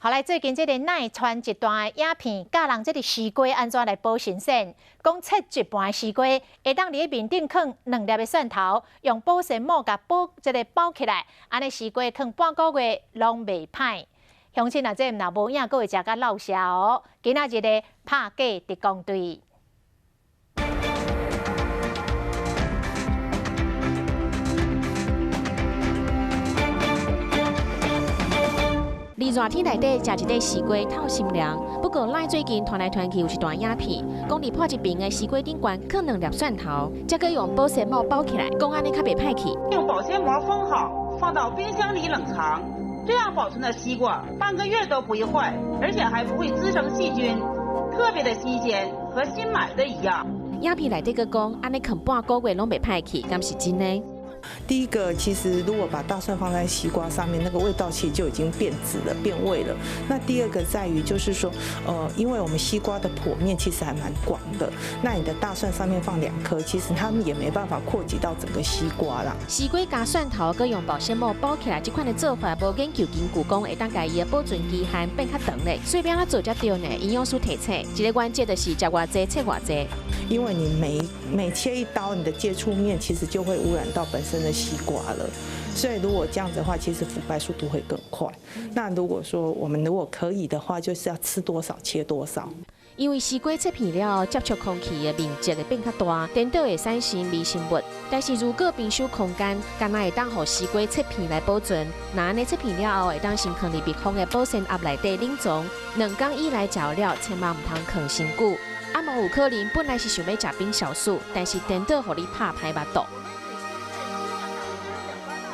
后来最近这个奶传一段的影片，教人这个西瓜安怎来保新鲜。讲切一半的西瓜，会当伫面顶放2粒的蒜头，用保鲜膜甲包起来，安尼西瓜放半个月拢袂歹。乡亲啊，这若无影，阁会食甲落舌哦。今仔日的拍假特工队。 热热天内底食一块西瓜透心凉，不过赖最近传来传去有一段影片，讲伫破一边的西瓜顶端放2粒蒜头，再搁用保鲜膜包起来，讲安尼较袂歹去。用保鲜膜封好，放到冰箱里冷藏，这样保存的西瓜半个月都不会坏，而且还不会滋生细菌，特别的新鲜，和新买的一样。影片内底搁讲，安尼放半个月拢袂歹去，敢是真的？ 第一个，其实如果把大蒜放在西瓜上面，那个味道其实就已经变质了、变味了。那第二个在于就是说，因为我们西瓜的剖面其实还蛮广的，那你的大蒜上面放2颗，其实它们也没办法扩及到整个西瓜啦。西瓜加蒜头，搁用保鲜膜包起来，这款的做法无研究根据讲会当家伊的保存期限变较长咧。所以要安怎做才对呢？营养师提醒，一个关键就是食偌济，切偌济。因为你每切一刀，你的接触面其实就会污染到本身的西瓜了，所以如果这样子的话，其实腐败速度会更快。那如果说我们如果可以的话，就是要吃多少切多少。因为西瓜切片了，接触空气的面积会变较大，颠倒会产生微生物。但是如果冰箱空间，干那会当互西瓜切片来保存，那安尼切片了后会当先放入密封的保鲜盒内底冷藏，2天以内食了，千万唔通放伤久。啊，无有可能本来是想要食冰小酥，但是颠倒互你拍歹腹肚。